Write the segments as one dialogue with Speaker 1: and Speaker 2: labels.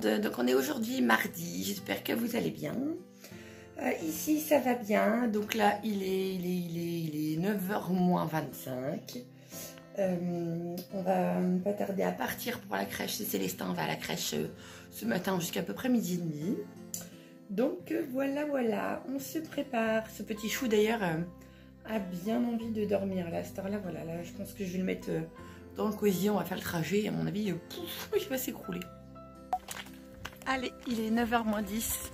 Speaker 1: monde, donc on est aujourd'hui mardi, j'espère que vous allez bien. Ici ça va bien, donc là il est 9h moins 25. On va pas tarder à partir pour la crèche, c'est Célestin va à la crèche ce matin jusqu'à peu près midi et demi. Donc voilà, on se prépare. Ce petit chou d'ailleurs a bien envie de dormir là, à cette heure-là, voilà, là je pense que je vais le mettre dans le cosy, on va faire le trajet, à mon avis, pouf, il va s'écrouler. Allez, il est 9h moins 10.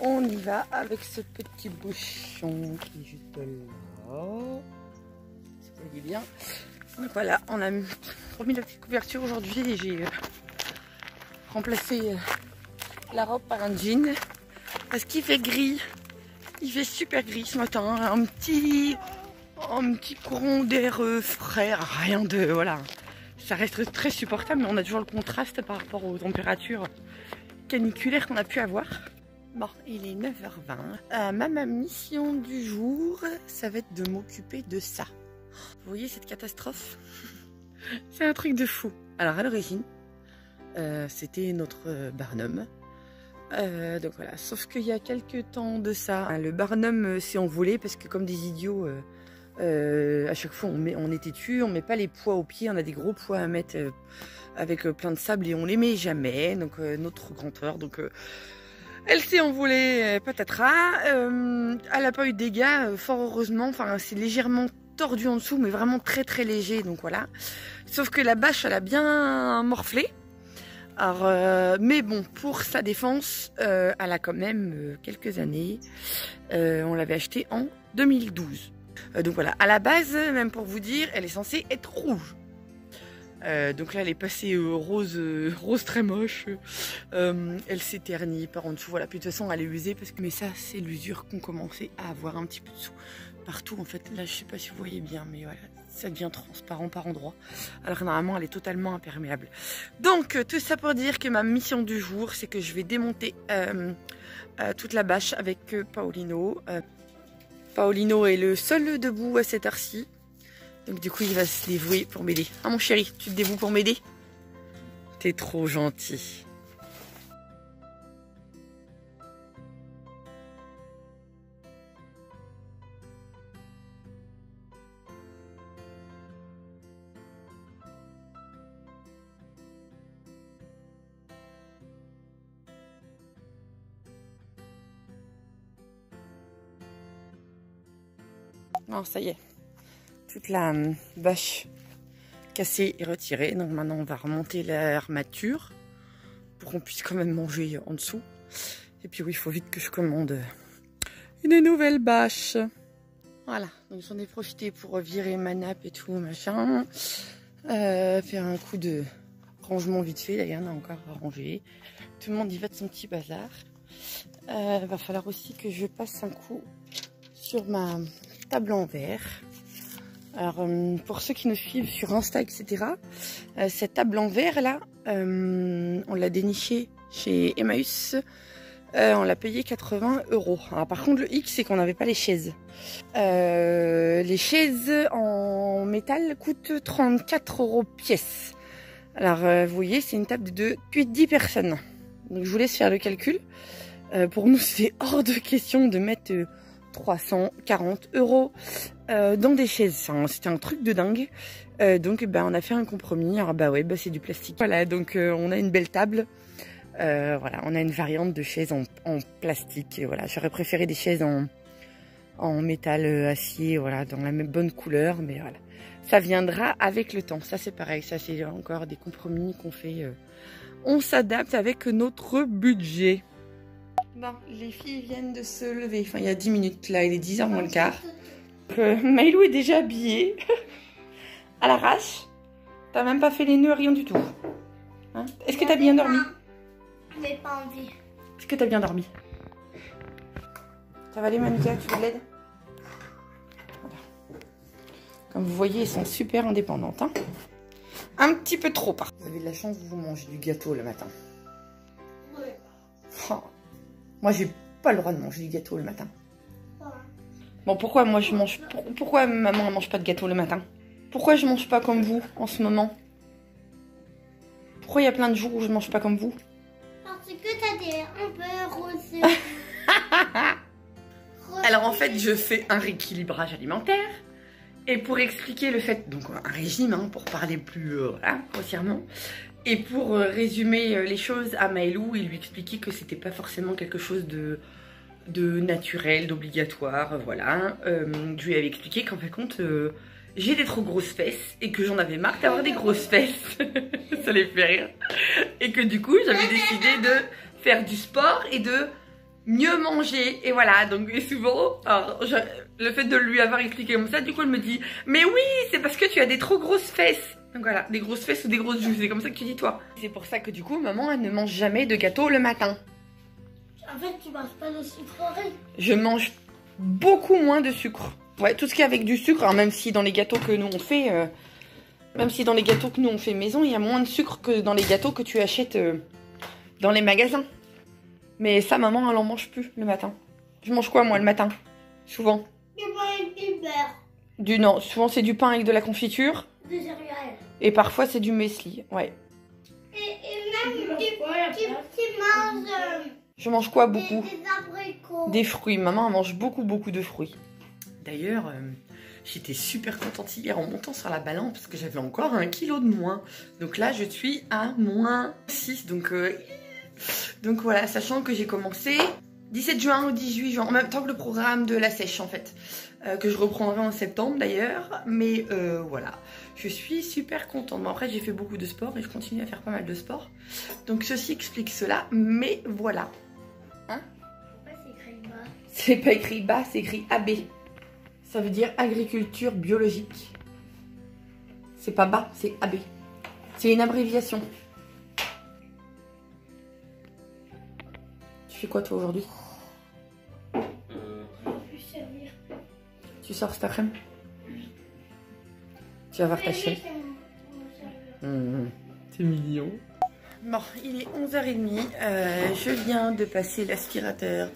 Speaker 1: On y va avec ce petit bouchon qui est juste là. Vous voyez bien. Donc voilà, on a remis la petite couverture aujourd'hui et j'ai remplacé la robe par un jean. Parce qu'il fait gris. Il fait super gris ce matin. Un petit courant d'air frais. Rien de... Voilà. Ça reste très supportable, mais on a toujours le contraste par rapport aux températures caniculaires qu'on a pu avoir. Bon, il est 9h20. Ma mission du jour, ça va être de m'occuper de ça. Vous voyez cette catastrophe? C'est un truc de fou. Alors à l'origine, c'était notre Barnum. Donc voilà, sauf qu'il y a quelques temps de ça, le Barnum s'est envolé parce que comme des idiots, à chaque fois on est têtu, on met pas les poids aux pieds, on a des gros poids à mettre avec plein de sable et on les met jamais, donc notre grandeur, donc elle s'est envolée patatras, elle a pas eu de dégâts, fort heureusement, enfin c'est légèrement tordu en dessous mais vraiment très léger, donc voilà, sauf que la bâche elle a bien morflé. Alors, mais bon, pour sa défense, elle a quand même quelques années. On l'avait achetée en 2012. Donc voilà, à la base, même pour vous dire, elle est censée être rouge. Donc là, elle est passée rose très moche. Elle s'est ternie par en dessous. Voilà, puis de toute façon, elle est usée parce que. Mais ça, c'est l'usure qu'on commençait à avoir un petit peu dessous. Partout, en fait. Là, je sais pas si vous voyez bien, mais voilà, ça devient transparent par endroits. Alors que normalement, elle est totalement imperméable. Donc, tout ça pour dire que ma mission du jour, c'est que je vais démonter toute la bâche avec Paolino. Paolino est le seul debout à cette heure-ci. Donc du coup, il va se dévouer pour m'aider. Ah mon chéri, tu te dévoues pour m'aider? T'es trop gentil. Non, ça y est. Toute la bâche cassée et retirée. Donc maintenant, on va remonter l'armature pour qu'on puisse quand même manger en dessous. Et puis oui, il faut vite que je commande une nouvelle bâche. Voilà, donc j'en ai profité pour virer ma nappe et tout, machin. Faire un coup de rangement vite fait. D'ailleurs, on a encore à ranger. Tout le monde y va de son petit bazar. Va falloir aussi que je passe un coup sur ma table en verre. Alors pour ceux qui nous suivent sur Insta, etc., cette table en verre là, on l'a dénichée chez Emmaüs, on l'a payé 80 €. Alors, par contre le hic c'est qu'on n'avait pas les chaises. Les chaises en métal coûtent 34 € pièce. Alors vous voyez, c'est une table de 10 personnes. Donc je vous laisse faire le calcul. Pour nous c'est hors de question de mettre 340 € dans des chaises. Enfin, c'était un truc de dingue. Donc on a fait un compromis. Alors ouais, c'est du plastique. Voilà, donc on a une belle table. Voilà, on a une variante de chaises en plastique. Et voilà, j'aurais préféré des chaises en métal acier, voilà, dans la même bonne couleur, mais voilà. Ça viendra avec le temps. Ça c'est pareil, ça c'est encore des compromis qu'on fait. On s'adapte avec notre budget. Bon, les filles viennent de se lever. Enfin, il y a 10 minutes, là, il est 10h moins le quart. Maïlou est déjà habillée. À l'arrache. T'as même pas fait les nœuds, rien du tout. Hein? Est-ce que t'as bien dormi?
Speaker 2: J'ai pas envie.
Speaker 1: Est-ce que t'as bien dormi? Ça va aller, Manuka? Tu veux de l'aide? Voilà. Comme vous voyez, elles sont super indépendantes. Hein, un petit peu trop, par contre. Vous avez de la chance, vous mangez du gâteau le matin.
Speaker 2: Ouais.
Speaker 1: Oh. Moi, j'ai pas le droit de manger du gâteau le matin. Bon, pourquoi moi je mange... Pourquoi maman ne mange pas de gâteau le matin? Pourquoi je mange pas comme vous en ce moment? Pourquoi il y a plein de jours où je mange pas comme vous?
Speaker 2: Parce que t'as des un peu rosé.
Speaker 1: Alors en fait, je fais un rééquilibrage alimentaire. Et pour expliquer le fait, donc un régime, hein, pour parler plus voilà, grossièrement, et pour résumer les choses à Maëlou et lui expliquer que c'était pas forcément quelque chose de naturel, d'obligatoire, voilà. Je lui avais expliqué qu'en fait compte, j'ai des trop grosses fesses et que j'en avais marre d'avoir des grosses fesses. Ça les fait rire. Et que du coup, j'avais décidé de faire du sport et de mieux manger. Et voilà, donc et souvent, alors, le fait de lui avoir expliqué comme ça, du coup, elle me dit « Mais oui, c'est parce que tu as des trop grosses fesses !» Donc voilà, des grosses fesses ou des grosses joues, c'est comme ça que tu dis toi. C'est pour ça que du coup, maman, elle ne mange jamais de gâteau le matin.
Speaker 2: En fait, tu manges pas de sucreries.
Speaker 1: Je mange beaucoup moins de sucre. Ouais, tout ce qui est avec du sucre, alors même si dans les gâteaux que nous on fait, maison, il y a moins de sucre que dans les gâteaux que tu achètes dans les magasins. Mais ça, maman, elle en mange plus le matin. Je mange quoi moi le matin? Souvent.
Speaker 2: Du pain et du beurre.
Speaker 1: Non, souvent c'est du pain avec de la confiture.
Speaker 2: Des céréales.
Speaker 1: Et parfois c'est du muesli, ouais.
Speaker 2: Et même tu manges
Speaker 1: Je mange quoi beaucoup?
Speaker 2: des abricots.
Speaker 1: Des fruits. Maman elle mange beaucoup de fruits. D'ailleurs, j'étais super contente hier en montant sur la balance parce que j'avais encore 1 kilo de moins. Donc là, je suis à -6. Donc voilà, sachant que j'ai commencé 17 juin au 18 juin, en même temps que le programme de la sèche en fait. Que je reprendrai en septembre d'ailleurs. Mais voilà, je suis super contente. Bon, après, j'ai fait beaucoup de sport et je continue à faire pas mal de sport. Donc ceci explique cela. Mais voilà. Hein?
Speaker 2: Pourquoi c'est écrit bas?
Speaker 1: C'est pas écrit bas, c'est écrit AB. Ça veut dire agriculture biologique. C'est pas bas, c'est AB. C'est une abréviation. Tu fais quoi toi aujourd'hui? Tu sors cet après-midi? Tu vas voir ta chérie. C'est mignon. Bon, il est 11h30. Je viens de passer l'aspirateur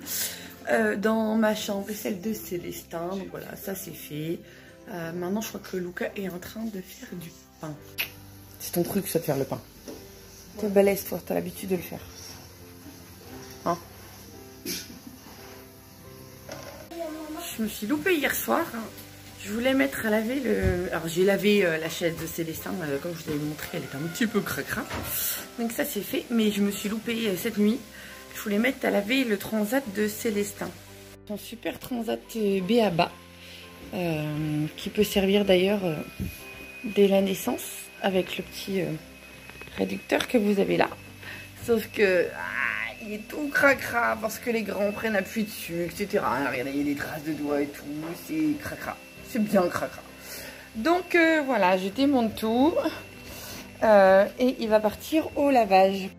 Speaker 1: dans ma chambre et celle de Célestin. Donc voilà, ça c'est fait. Maintenant, je crois que Luca est en train de faire du pain. C'est ton truc, ça, de faire le pain. T'es balèze, toi, t'as l'habitude de le faire. Hein? Je me suis loupée hier soir. Je voulais mettre à laver le... Alors j'ai lavé la chaise de Célestin, comme je vous avais montré, elle est un petit peu cracra. Donc ça c'est fait, mais je me suis loupée cette nuit. Je voulais mettre à laver le transat de Célestin. Un super transat B.A.B.A. Qui peut servir d'ailleurs dès la naissance avec le petit réducteur que vous avez là. Sauf que il est tout cracra parce que les grands prennent appui dessus, etc. Regardez, il y a des traces de doigts et tout, c'est cracra. C'est bien cracra. Donc voilà, je démonte tout et il va partir au lavage.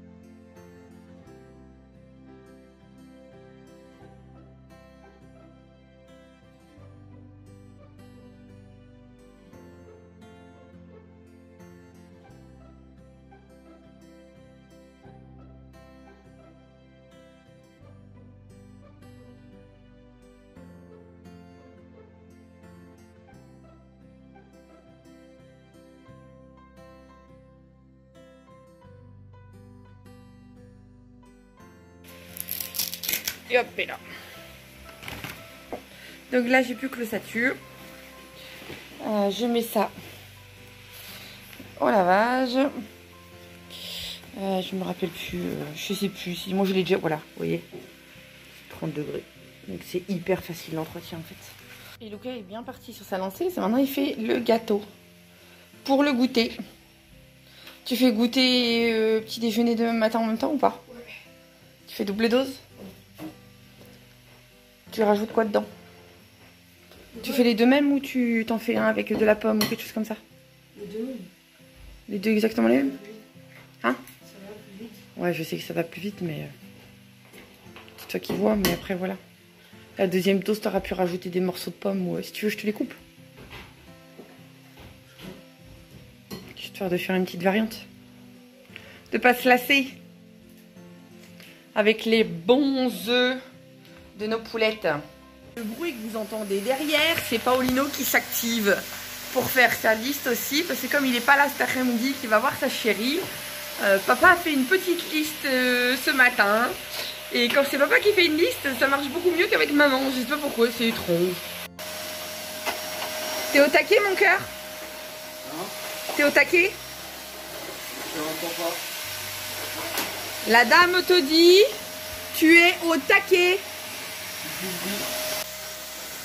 Speaker 1: Et hop, et là. Donc là, j'ai plus que l'ossature. Je mets ça au lavage. Je me rappelle plus. Je sais plus. Si moi, je l'ai déjà. Voilà, vous voyez. 30 degrés. Donc c'est hyper facile l'entretien en fait. Et Luca est bien parti sur sa lancée. Maintenant, il fait le gâteau. Pour le goûter. Tu fais goûter petit déjeuner demain matin en même temps ou pas? Ouais. Tu fais double dose? Tu rajoutes quoi dedans? Tu fais les deux mêmes ou tu t'en fais un avec de la pomme ou quelque chose comme ça?
Speaker 2: Les deux.
Speaker 1: Les deux exactement les mêmes? Hein?
Speaker 2: Ça va plus vite.
Speaker 1: Ouais, je sais que ça va plus vite, mais c'est toi qui vois, mais après voilà. La deuxième dose, t'auras pu rajouter des morceaux de pommes ou si tu veux, je te les coupe. Histoire de faire une petite variante. De pas se lasser. Avec les bons œufs de nos poulettes. Le bruit que vous entendez derrière, c'est Paolino qui s'active pour faire sa liste aussi, parce que comme il n'est pas là cet après-midi, qu'il va voir sa chérie, Papa a fait une petite liste ce matin. Et quand c'est papa qui fait une liste, ça marche beaucoup mieux qu'avec maman. Je sais pas pourquoi, c'est étrange. T'es au taquet, mon cœur? T'es au taquet?
Speaker 3: Je n'entends pas.
Speaker 1: La dame te dit, tu es au taquet.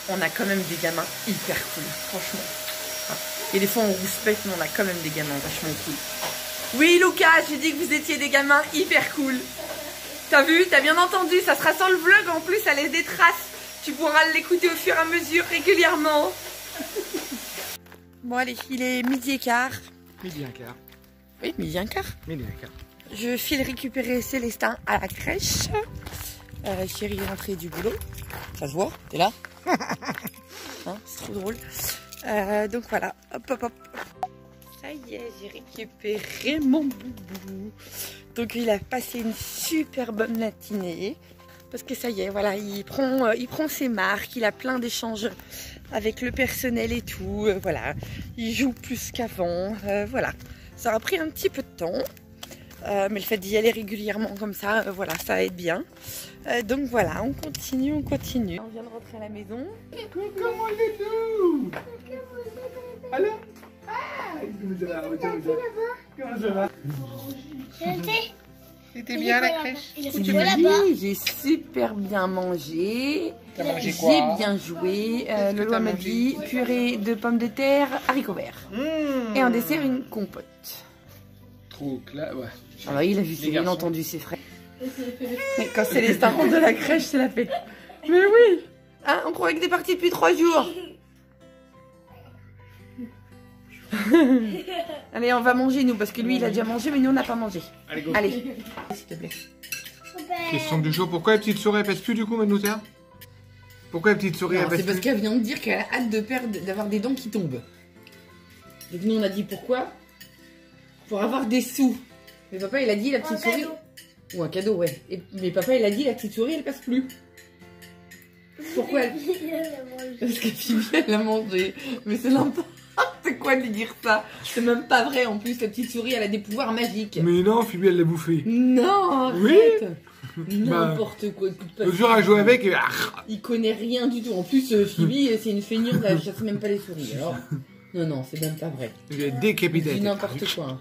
Speaker 1: On a quand même des gamins hyper cool, franchement. Et des fois on rouspète, mais on a quand même des gamins vachement cool. Oui Lucas, j'ai dit que vous étiez des gamins hyper cool. T'as vu, t'as bien entendu, ça sera sans le vlog, en plus ça laisse des traces. Tu pourras l'écouter au fur et à mesure, régulièrement. Bon allez, il est 12h15.
Speaker 3: Midi un quart.
Speaker 1: Oui, 12h15.
Speaker 3: Midi un quart.
Speaker 1: Je file récupérer Célestin à la crèche. Chérie est rentrée du boulot. Ça se voit, t'es là. Hein, c'est trop drôle. Donc voilà, hop hop hop. Ça y est, j'ai récupéré mon boubou. Donc il a passé une super bonne matinée. Parce que ça y est, voilà, il prend ses marques, il a plein d'échanges avec le personnel et tout. Voilà, il joue plus qu'avant. Voilà, ça a pris un petit peu de temps. Mais le fait d'y aller régulièrement comme ça, voilà, ça aide bien. Donc voilà, on continue, on continue. On vient de rentrer à la maison.
Speaker 3: Comment allez-vous? Alors? Comment ça va? C'était bien à la crèche?
Speaker 1: Oui, j'ai super bien mangé.
Speaker 3: T'as mangé quoi?
Speaker 1: J'ai bien joué. Lolo m'a dit purée de pommes de terre, haricots verts. Et en dessert, une compote.
Speaker 3: Trop clair, ouais.
Speaker 1: Ah bah, il a vu, c'est bien entendu ses frères. Mais quand Célestin rentre de la crèche, c'est la fête. Mais oui, hein, on croyait que t'es parti depuis 3 jours. Allez, on va manger nous, parce que lui il a déjà mangé, mais nous on n'a pas mangé.
Speaker 3: Allez, go.
Speaker 1: Allez, s'il te plaît.
Speaker 3: Question du jour, pourquoi la petite souris elle pèse plus du coup maintenant? Pourquoi la petite souris elle
Speaker 1: Non,
Speaker 3: pèse
Speaker 1: c'est parce
Speaker 3: plus?
Speaker 1: qu'elle vient de dire qu'elle a hâte d'avoir des dents qui tombent. Donc nous on a dit pourquoi? Pour avoir des sous. Mais papa il a dit la petite souris. Ou un cadeau, ouais. Mais papa il a dit la petite souris elle passe plus. Pourquoi elle... Parce que Phoebe elle a mangé. Mais c'est n'importe quoi de lui dire ça. C'est même pas vrai en plus, la petite souris elle a des pouvoirs magiques.
Speaker 3: Mais non, Phoebe elle l'a bouffé.
Speaker 1: Non, arrête.
Speaker 3: Oui.
Speaker 1: N'importe quoi. Écoute pas.
Speaker 3: Le jour à jouer avec,
Speaker 1: Il connaît rien du tout. En plus, Phoebe c'est une feignante, elle chasse même pas les souris. Alors, non, c'est même pas vrai.
Speaker 3: je vais décapiter.
Speaker 1: C'est n'importe quoi. Hein.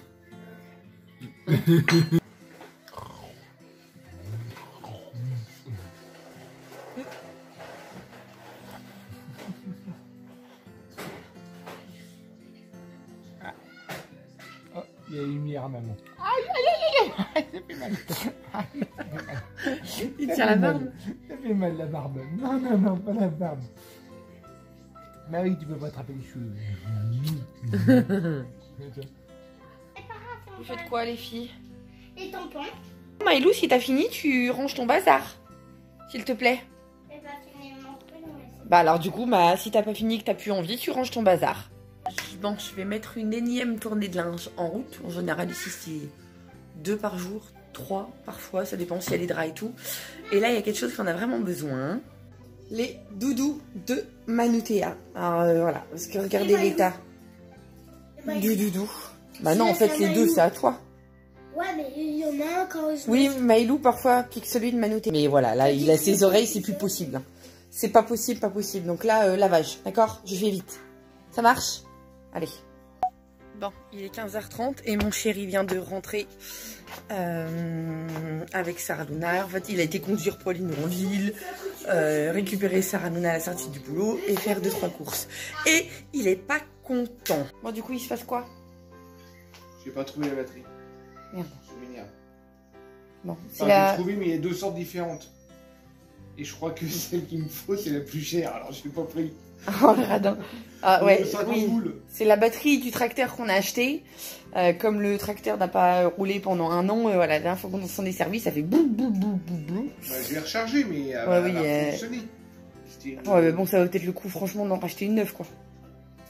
Speaker 3: Oh, il y a une lumière maman. Ça fait mal.
Speaker 1: Il tient la barbe.
Speaker 3: Ça fait mal la barbe. Non, pas la barbe. Marie, tu peux pas attraper les cheveux.
Speaker 1: Vous faites quoi les filles?
Speaker 2: Les tampons.
Speaker 1: Maïlou, si t'as fini, tu ranges ton bazar. S'il te plaît.
Speaker 2: Et bah, finalement,
Speaker 1: Bah alors du coup, bah, si t'as pas fini, que t'as plus envie, tu ranges ton bazar. Bon, je vais mettre une énième tournée de linge en route. En général, ici, c'est 2 par jour, 3 parfois, ça dépend si elle est dry et tout. Et là, il y a quelque chose qu'on a vraiment besoin. Les doudous de Manutea. Alors voilà, parce que regardez l'état du doudou. Bah non, en fait, les deux, c'est à toi.
Speaker 2: Ouais, mais il y en a un quand je...
Speaker 1: Oui, Maïlou parfois pique celui de Manutea. Mais voilà, là, il a ses oreilles, c'est plus possible. C'est pas possible, pas possible. Donc là, lavage, d'accord? Je fais vite. Ça marche? Allez. Bon, il est 15h30 et mon chéri vient de rentrer avec Sarah Luna. En fait, il a été conduire Pauline en ville, récupérer Sarah Luna à la sortie du boulot et faire 2-3 courses. Et il est pas content. Bon, du coup, il se passe quoi?
Speaker 3: J'ai pas trouvé la batterie.
Speaker 1: Merde.
Speaker 3: Je m'énerve.
Speaker 1: Bon, c'est
Speaker 3: Enfin,
Speaker 1: la...
Speaker 3: j'ai trouvé, mais il y a 2 sortes différentes. Et je crois que celle qu'il me faut, c'est la plus chère. Alors, je l'ai pas pris.
Speaker 1: Oh, le radin. Ah ouais,
Speaker 3: 50
Speaker 1: oui.
Speaker 3: boules.
Speaker 1: C'est la batterie du tracteur qu'on a acheté. Comme le tracteur n'a pas roulé pendant 1 an, voilà, la dernière fois qu'on s'en est servi, ça fait boum boum boum boum boum.
Speaker 3: Bah, je l'ai rechargé, mais elle
Speaker 1: Ouais,
Speaker 3: a fonctionné.
Speaker 1: Ouais, mais bon, ça vaut peut-être le coup, franchement, d'en racheter une neuve, quoi.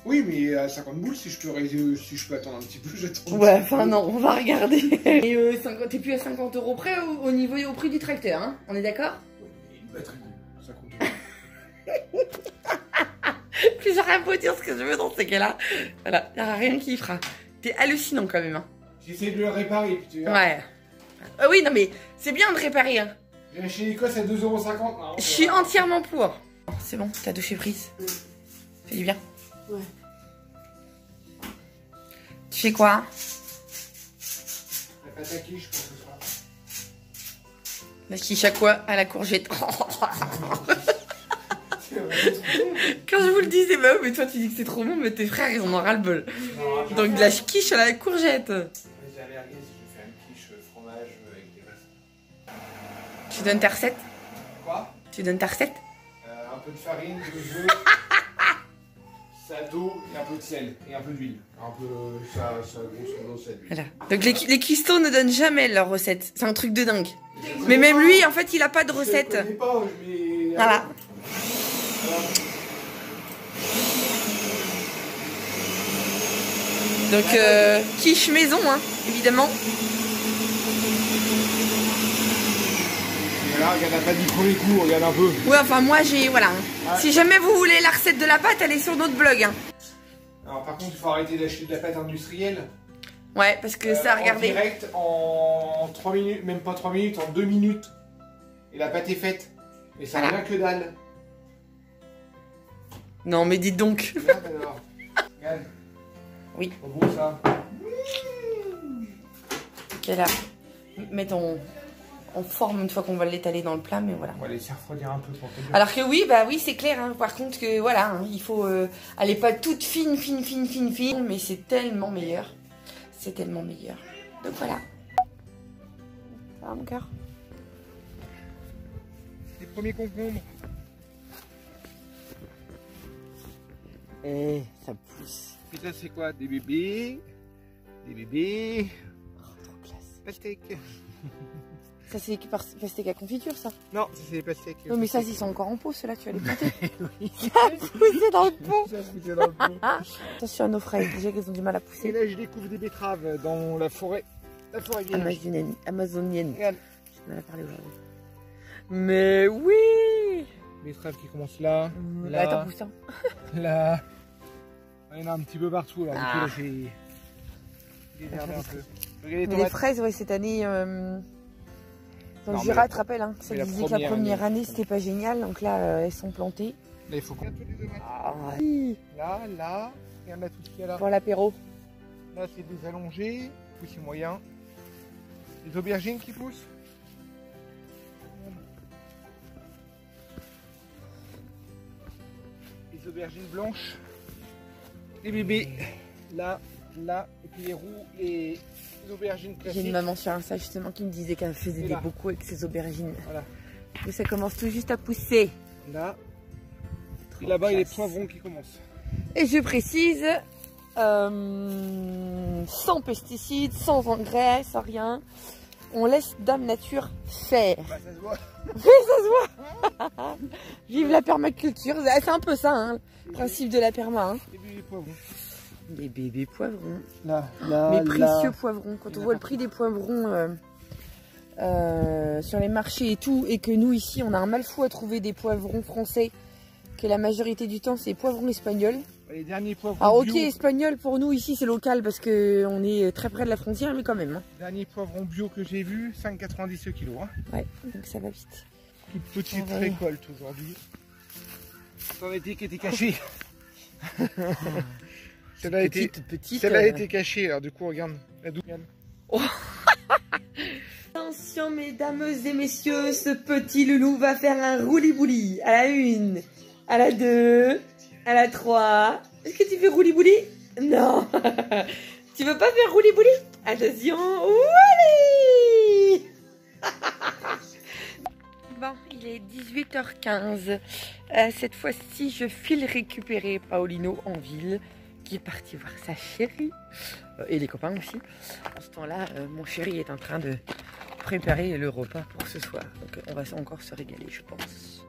Speaker 3: Oui, mais à 50 boules, si je peux attendre un petit peu, j'attends.
Speaker 1: Ouais, enfin non, on va regarder. Et t'es plus à 50 € près au prix du tracteur, hein? On est d'accord?
Speaker 3: Ouais, une batterie, 50 euros.
Speaker 1: Plus j'aurais beau dire ce que je veux dans ces cas-là. Voilà, il n'y aura rien qui y fera. T'es hallucinant quand même, hein.
Speaker 3: J'essaie de le réparer, puis tu vois.
Speaker 1: Ouais. Oui, non mais c'est bien de réparer. Hein.
Speaker 3: J'ai acheté l'Écosse à 2,50 €.
Speaker 1: Je suis entièrement pour. C'est bon, ta douche est prise. Fais du bien.
Speaker 4: Ouais.
Speaker 1: Tu fais quoi?
Speaker 3: La pâte à quiche pour ce soir.
Speaker 1: La quiche à quoi? À la courgette. Quand je vous le dis, c'est bah mais toi tu dis que c'est trop bon, mais tes frères ils en ont ras le bol. Donc de la quiche à la courgette.
Speaker 3: J'ai allergie si je fais une quiche fromage avec des glaces.
Speaker 1: Tu donnes ta recette?
Speaker 3: Quoi?
Speaker 1: Tu donnes ta recette?
Speaker 3: Un peu de farine, de œufs, ça d'eau et un peu de sel et un peu d'huile. Un peu ça grosso modo ça d'huile.
Speaker 1: Voilà. Donc les cuistots ne donnent jamais leur recette. C'est un truc de dingue. Mais même lui, en fait, il a pas de recette.
Speaker 3: Je connais pas, je mets...
Speaker 1: Voilà. Donc quiche maison, hein, évidemment.
Speaker 3: Voilà, regarde la pâte du premier coup, regarde un peu.
Speaker 1: Ouais, enfin moi j'ai, voilà.
Speaker 3: Ouais.
Speaker 1: Si jamais vous voulez la recette de la pâte, elle est sur notre blog. Hein.
Speaker 3: Alors par contre, il faut arrêter d'acheter de la pâte industrielle.
Speaker 1: Ouais, parce que ça,
Speaker 3: En
Speaker 1: regardez.
Speaker 3: direct, en 3 minutes, même pas 3 minutes, en 2 minutes. Et la pâte est faite. Et ça
Speaker 1: Voilà.
Speaker 3: n'a rien que dalle.
Speaker 1: Non, mais dites donc.
Speaker 3: Regarde alors. Regarde.
Speaker 1: Oui.
Speaker 3: Trop beau ça.
Speaker 1: Ok, là. Mettons en forme une fois qu'on va l'étaler dans le plat, mais voilà.
Speaker 3: On va laisser refroidir un peu pour te dire.
Speaker 1: Alors que oui, bah oui, c'est clair. Hein. Par contre que voilà, hein, il faut. Elle est pas toute fine, mais c'est tellement meilleur. C'est tellement meilleur. Donc voilà. Ça va mon cœur?
Speaker 3: Les premiers concombres.
Speaker 4: Eh, ça pousse.
Speaker 3: Et ça c'est quoi? Des bébés. Des bébés.
Speaker 1: Oh, trop classe.
Speaker 3: Pastèques.
Speaker 1: Ça c'est pastèque à confiture, ça?
Speaker 3: Non, ça c'est des pastèques.
Speaker 1: Non, mais ça, ils sont encore en pot, ceux-là, tu vas les planter.
Speaker 3: Oui.
Speaker 1: Ça a poussé dans le pot.
Speaker 3: Ça se foutait dans le pot.
Speaker 1: Attention à nos fraises, déjà qu'elles ont du mal à
Speaker 3: Et
Speaker 1: pousser.
Speaker 3: là je découvre des betteraves dans la forêt. La forêt vierge.
Speaker 1: Amazonienne.
Speaker 3: Regarde.
Speaker 1: J'ai mal à parler aujourd'hui. Mais oui!
Speaker 3: Betteraves qui commencent là.
Speaker 1: Là, attends, pousse, hein.
Speaker 3: Là. Il y en a un petit peu partout là.
Speaker 1: Ah.
Speaker 3: Du coup, là j'ai désherbé un peu. Regardez les
Speaker 1: Mais les
Speaker 3: tomates.
Speaker 1: fraises, ouais, cette année, dans le
Speaker 3: Non,
Speaker 1: Jura,
Speaker 3: mais
Speaker 1: tu te rappelles, hein, ça
Speaker 3: mais la
Speaker 1: disait que la
Speaker 3: première
Speaker 1: première
Speaker 3: année,
Speaker 1: année, c'était pas génial, donc là, elles sont plantées.
Speaker 3: Là il faut qu'on...
Speaker 1: Ah, oui.
Speaker 3: Là, là. Regarde là tout ce qu'il y a là.
Speaker 1: Pour l'apéro.
Speaker 3: Là c'est des allongés. Oui c'est moyen. Les aubergines qui poussent. Les aubergines blanches. Les bébés. Là, là. Et puis les roux, les aubergines
Speaker 1: J'ai
Speaker 3: classiques.
Speaker 1: une maman sur Insta justement qui me disait qu'elle faisait
Speaker 3: Et
Speaker 1: des
Speaker 3: là.
Speaker 1: bocaux avec ses aubergines.
Speaker 3: Voilà.
Speaker 1: Et ça commence tout juste à pousser.
Speaker 3: Là.
Speaker 1: Trop
Speaker 3: Et là-bas il y a les
Speaker 1: classe.
Speaker 3: poivrons qui commencent.
Speaker 1: Et je précise, sans pesticides, sans engrais, sans rien. On laisse Dame Nature faire.
Speaker 3: Bah ça se voit.
Speaker 1: Oui, ça se voit. Vive la permaculture. C'est un peu ça, hein, le principe de la perma. Hein.
Speaker 3: Et puis les poivrons.
Speaker 1: Les bébés poivrons.
Speaker 3: Là, là,
Speaker 1: Mais précieux poivrons. Quand
Speaker 3: Il y
Speaker 1: on
Speaker 3: en a
Speaker 1: voit le
Speaker 3: partout.
Speaker 1: prix des poivrons sur les marchés et tout, et que nous ici on a un mal fou à trouver des poivrons français, que la majorité du temps c'est poivrons espagnols.
Speaker 3: Les derniers poivrons
Speaker 1: Alors ok,
Speaker 3: bio.
Speaker 1: espagnol pour nous ici c'est local parce que on est très près de la frontière, mais quand même. Hein.
Speaker 3: Dernier poivron bio que j'ai vu, 5,90 le kilo. Hein.
Speaker 1: Ouais, donc ça va vite.
Speaker 3: Toute petite
Speaker 1: Ah ouais.
Speaker 3: récolte aujourd'hui. C'en était qui était caché. Celle-là a été,
Speaker 1: Petite.
Speaker 3: celle-là a été cachée. Alors du coup, regarde. La douane.
Speaker 1: Attention mesdames et messieurs, ce petit loulou va faire un rouli-bouli. À la 1, à la 2, à la 3. Est-ce que tu fais rouli-bouli? Non. Tu veux pas faire rouli-bouli? Attention. Wally. Bon, il est 18h15. Cette fois-ci, je file récupérer Paolino en ville, qui est parti voir sa chérie. Et les copains aussi. En ce temps-là, mon chéri est en train de préparer le repas pour ce soir. Donc on va encore se régaler, je pense.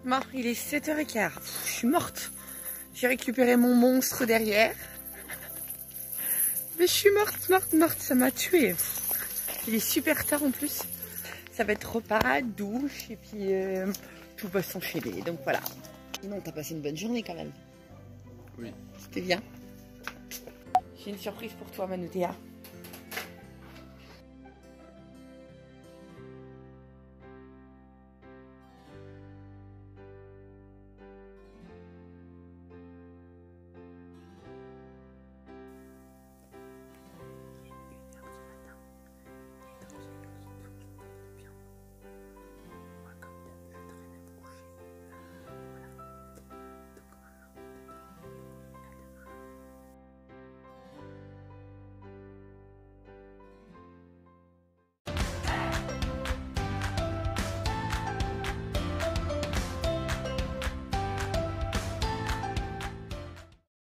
Speaker 1: Bon, il est 7h15. Je suis morte. J'ai récupéré mon monstre derrière. Mais je suis morte. Ça m'a tuée. Il est super tard en plus. Ça va être repas, douche et puis tout va s'enchaîner. Donc voilà. Sinon, t'as passé une bonne journée quand même.
Speaker 3: Oui.
Speaker 1: C'était bien. J'ai une surprise pour toi, Manoutéa.